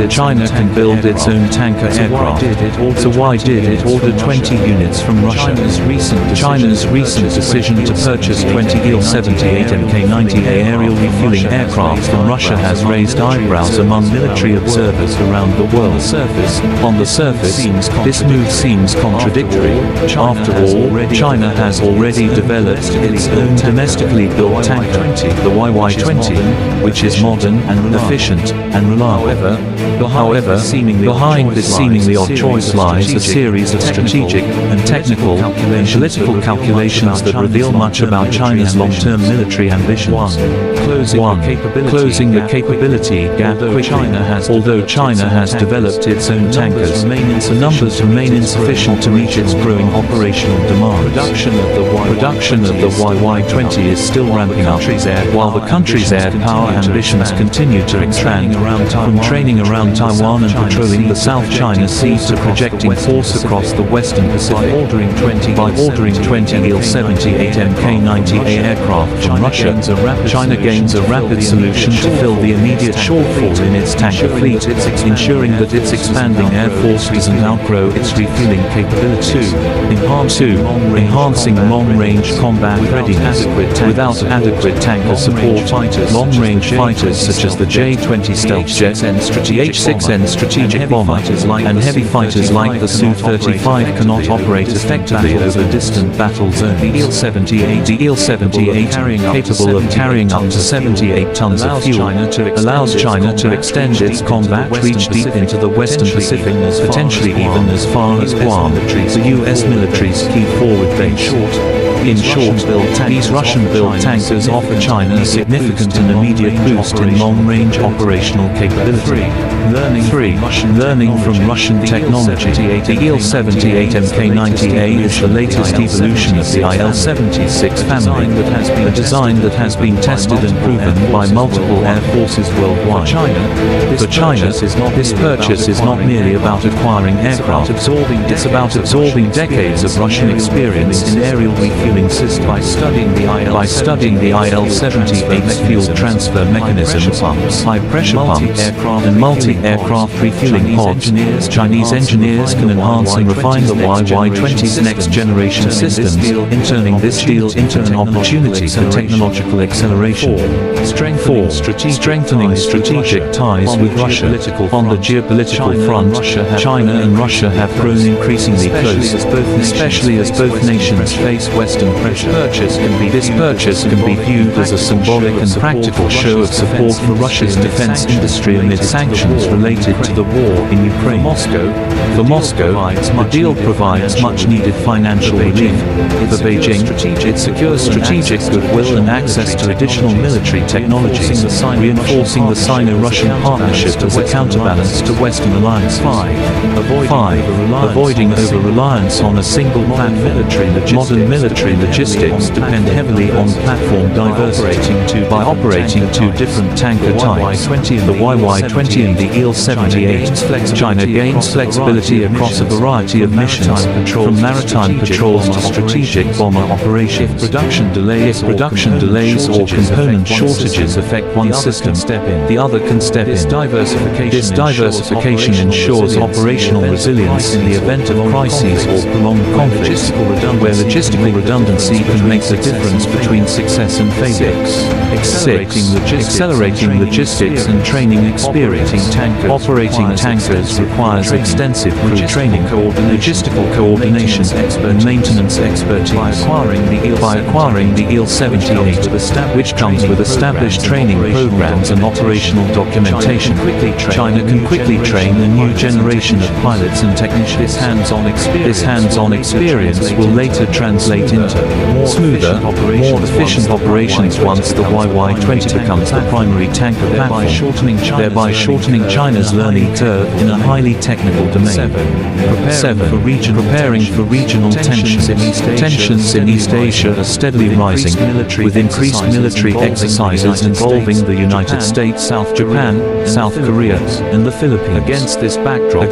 China can build its own tanker aircraft. So why did it order 20 units from Russia? China's recent decision to purchase 20 Il-78MK-90A aerial refueling aircraft from Russia has raised eyebrows among military observers around the world. On the surface, this move seems contradictory. After all, China has already developed its own domestically built tanker, the YY-20, which is modern, efficient, and reliable. However, behind this seemingly odd choice lies a series of strategic and technical and political calculations that reveal much about China's long-term military ambitions. 1. Closing the capability gap quickly. Although China has developed its own tankers, the numbers remain insufficient to meet its growing operational demands. Production of the YY-20 is still ramping up, while the country's air power ambitions continue to expand, from training around Taiwan and patrolling the South China Sea to projecting force across the Western Pacific. By ordering 20 Il-78MK-90A aircraft from Russia, China gains a rapid solution to fill the immediate shortfall in its tanker fleet, ensuring that its expanding air force doesn't outgrow its refueling capability. 2. Enhancing long-range combat readiness. Without adequate tanker support, long-range fighters such as the J-20 stealth jet, the H-6N strategic bomber, and heavy fighters like the Su-35 cannot operate effectively over distant battle zones. The Il-78, capable of carrying up to 78 tons of fuel, allows China to extend its combat reach deep into the Western Pacific, potentially even as far as Guam, the U.S. military's key forward base. In short, these Russian-built tankers offer China a significant and immediate boost in long-range operational capability. 3. Learning from Russian technology. The Il-78MK-90A is the latest evolution of the Il-76 family, a design that has been tested and proven by multiple air forces worldwide. For China, this purchase is not merely about acquiring aircraft, it's about absorbing decades of Russian experience in aerial refueling systems. By studying the Il-78's fuel transfer mechanism pumps, high-pressure pumps, and multi-aircraft refueling pods, Chinese engineers can enhance and refine the YY-20's next-generation systems, turning this deal into an opportunity for technological acceleration. 4. Strengthening strategic ties with Russia. On the geopolitical front, China and Russia have grown increasingly close, especially as both nations face Western pressure. This purchase can be viewed as a symbolic and practical show of support for Russia's defense industry amid sanctions related to the war in Ukraine. For Moscow, the deal provides much-needed financial relief. For Beijing, it secures strategic goodwill and access to additional military technologies, reinforcing the Sino-Russian partnership as a counterbalance to Western alliances. 5. Avoiding over-reliance on a single platform. Modern military logistics depend heavily on platform diversity. By operating two different tanker types, the YY-20 and the Il-78, China gains flexibility across a variety of missions, from maritime patrols to strategic bomber operations. If production delays or component shortages affect one system, the other can step in. This diversification ensures operational resilience in the event of crises or prolonged conflicts, where logistical redundancy can make the difference between success and failure. 6. Accelerating logistics and training experience. Operating tankers requires extensive crew training, logistical coordination, and maintenance expertise. By acquiring the Il-78, which comes with established training programs and operational documentation, China can quickly train a new generation of pilots and technicians. This hands-on experience will later translate into smoother, more efficient operations once the YY-20 becomes the primary tanker platform, thereby shortening China's learning curve in a highly technical domain. 7. Preparing for regional tensions. Tensions in East Asia are steadily rising, with increased military exercises involving the United States, Japan, South Korea, and the Philippines. Against this backdrop,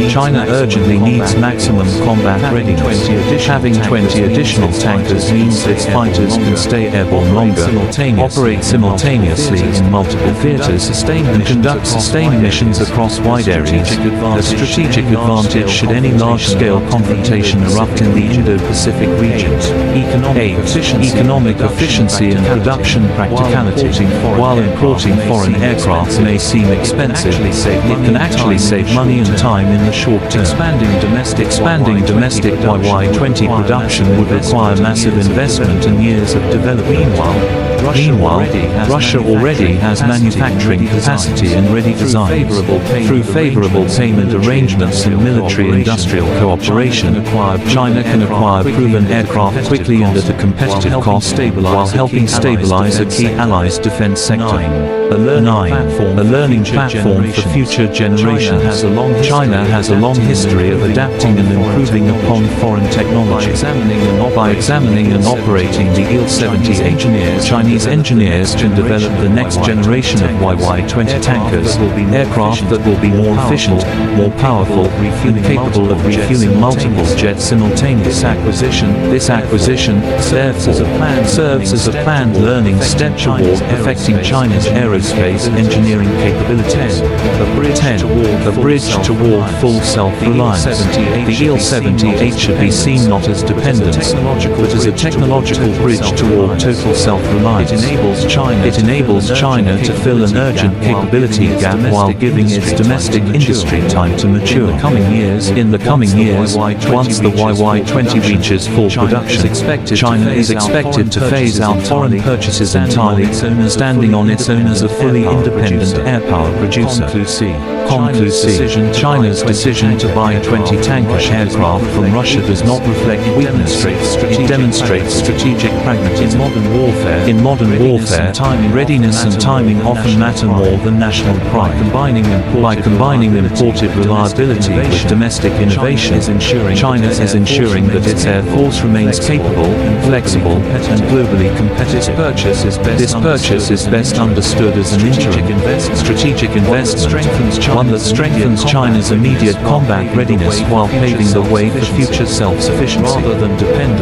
China urgently needs maximum combat readiness. Having 20 additional tankers means its fighters can stay airborne longer, operate simultaneously in multiple theaters, and conduct sustained missions across wide areas, a strategic advantage should any large-scale confrontation erupt in the Indo-Pacific region. Economic efficiency and production practicality. While importing foreign aircraft may seem expensive, it can actually save money and time in the short term. Expanding domestic YY-20 production would require massive investment and years of development. Meanwhile, Russia already has manufacturing capacity and ready designs. Through favorable payment arrangements and military-industrial cooperation, China can acquire proven aircraft quickly and at a competitive cost, while helping stabilize a key ally's defense sector. A learning platform for future generations. China has a long history of adapting and improving upon foreign technology. By examining and operating the Il-78, Chinese engineers can develop the next generation of YY-20 tankers, aircraft that will be more efficient, more powerful, and capable of refueling multiple jets simultaneously. This acquisition serves as a planned learning step toward perfecting China's aerospace engineering capabilities. A bridge toward full self-reliance. The Il-78 should be seen not as dependence, but as a technological bridge toward total self-reliance. It enables China to fill an urgent capability gap while giving its domestic industry time to mature. In the coming years, once the YY-20 reaches full production, China is expected to phase out foreign purchases entirely, standing on its own as a fully independent air power producer. China's decision to buy 20 tanker aircraft from Russia does not reflect weakness. It demonstrates strategic pragmatism. In modern warfare, readiness and timing often matter more than national pride. By combining imported reliability with domestic innovation, China is ensuring that its air force remains capable, flexible, and globally competitive. This purchase is best understood as an strategic investment, one that strengthens China's immediate combat readiness while paving the way for future self-sufficiency.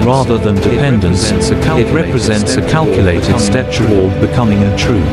Rather than dependence, it represents a calculated step toward becoming a true